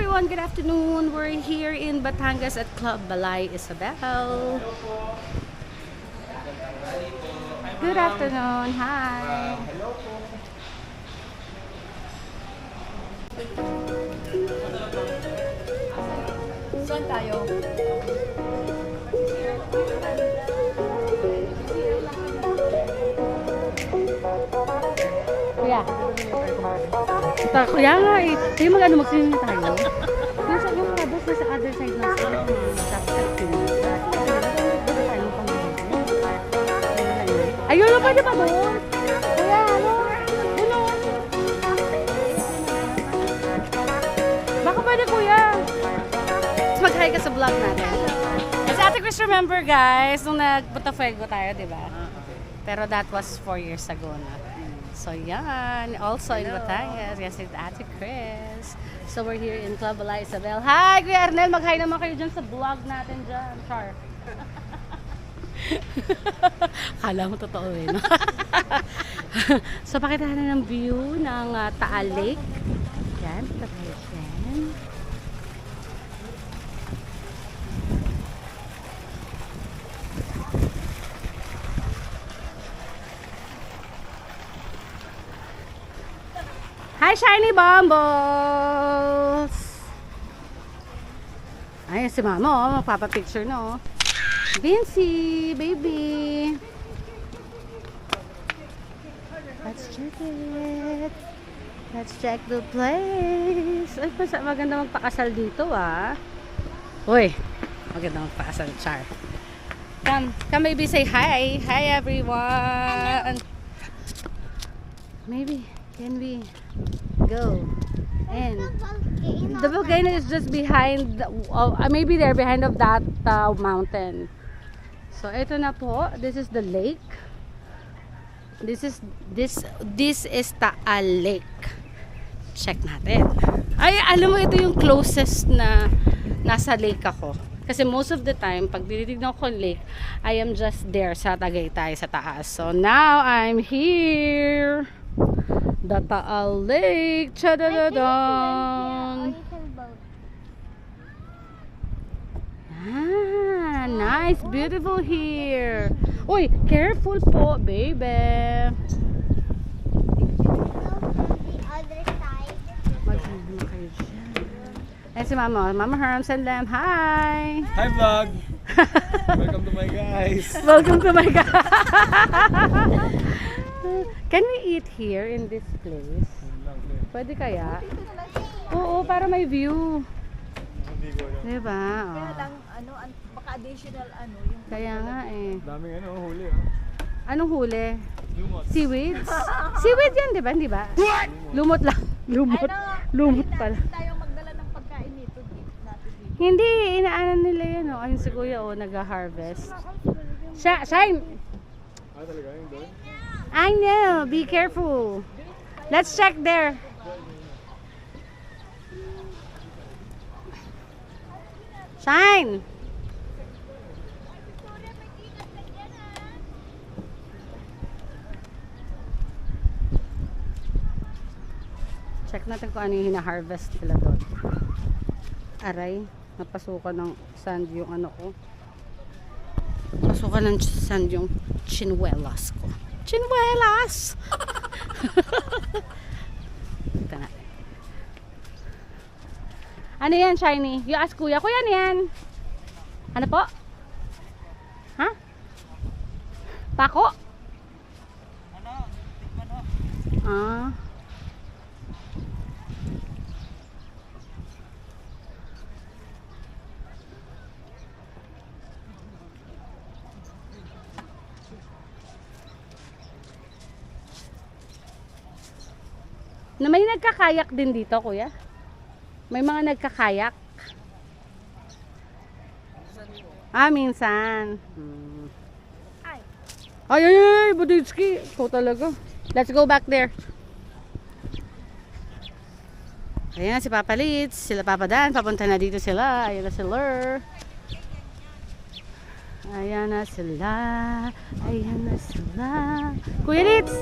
everyone, good afternoon. We're here in Batangas at Club Balay Isabel. Good afternoon. Hi. Hello po. Saan tayo? Kuya. Kuya nga eh. Hindi mag-ano mag-swimming tayo. Yung kabos na sa other side na sa ayun na pwede pa doon. Kuya, ano? Doon. Baka pwede kuya. Mag-hi ka sa vlog natin. As Ate Chris remember guys, nung nag-Botafuego tayo, di ba? Pero that was 4 years ago na. So yan, also in Batangas. Yes, it's Ate Chris. So we're here in Club Balay Isabel. Hi, Kuya Arnel! Mag-hi naman kayo dyan sa vlog natin dyan. Char. Kala mo totoo eh, no? So pakita na ng view ng Taal Lake. Yan, ito tayo dyan. Hi, Shiny Bumbles! Ay, si Mama, oh, magpapapicture na, oh. Vincy, baby! Let's check it. Let's check the place. Ay, maganda magpakasal dito, ah. Uy, maganda magpakasal, Char. Come baby, say hi. Hi, everyone. Maybe, can we go? And the volcano is just behind, maybe they're behind of that mountain. So ito na po, this is the lake. This is Taal Lake. Check natin. Ay, alam mo ito yung closest na nasa lake ako. Kasi most of the time, pag tinitignan ko yung lake, I am just there sa Tagaytay sa taas. So now I'm here. The Taal Lake. Chadadadon. Ah, nice, beautiful here. Uy, careful po, baby. Maganda kayo dyan. Ayan si Mama. Mama Herm, send them. Hi. Hi vlog. Welcome to my guys. Welcome to my guys. Can we eat here in this place? Pwede kaya? Oo, para may view. Diba? Kaya Oh. lang, baka additional yung... Kaya nga eh. Daming huli Anong huli? Lumot. Seaweeds? Seaweed yan, diba? Hindi ba? Lumot lang. Lumot. Lumot pala. Tayong magdala ng pagkain nito natin dito. Hindi, inaanan nila yan. Oh. Ayun si Kuya, oh, nag-harvest. Shine! Ah, talaga yung doon? I know. Be careful. Let's check there. Shine! Check natin kung ano yung hina-harvest nila doon. Aray, napasukan ng sand yung ano ko. Pasukan ng sand yung chinelas ko. Chinelas! Ito na. Ano yan, Shiny? You ask Kuya. Kuya, ano yan? Ano po? Ha? Pako? Ah. Na may nagkakayak din dito, Kuya? May mga nagkakayak? Ah, minsan. Ay, Buditsky. Ikaw talaga. Let's go back there. Ayan, si Papa Litz. Sila Papa Dan. Papunta na dito sila. Ayan na sila. Ayan na sila. Ayan na sila. Kuya Litz!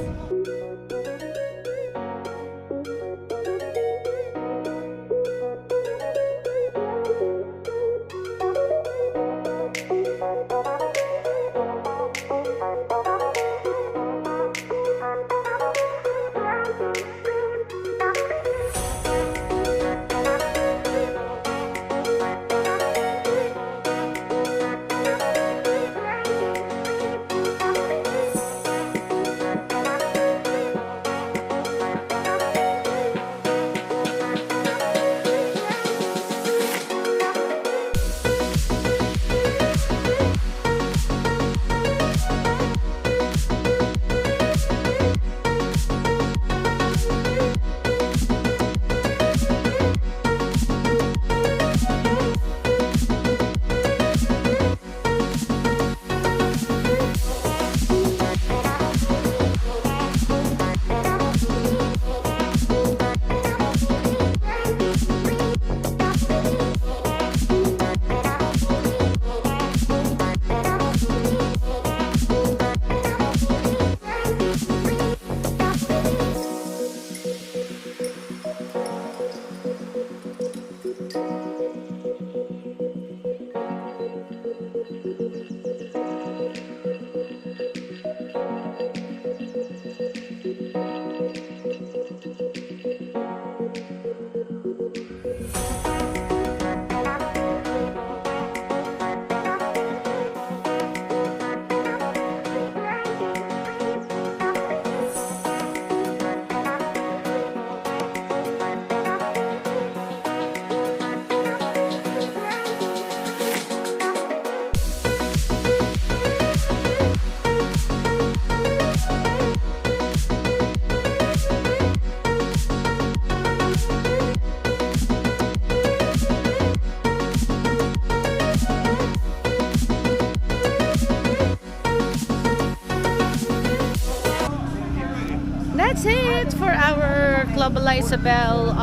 our Club La Isabel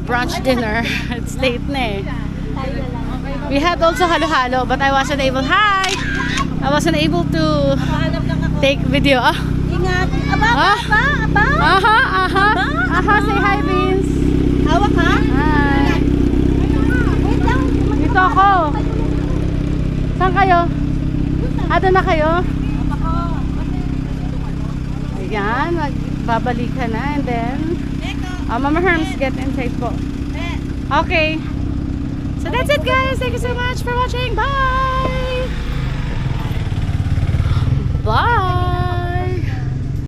brunch dinner. It's late na eh. We had also halo-halo, but I wasn't able. Hi! I wasn't able to take video. Ah. Ingat. Aba, Ah. aba. Aha, aha. Aha, say hi, Vince. Hawak ha? Hi. Wait lang. Dito ako. Saan kayo? Doon na kayo? Ayan, magbabalikan na and then Mama Herms, get inside po. Okay. So that's it guys. Thank you so much for watching. Bye! Bye!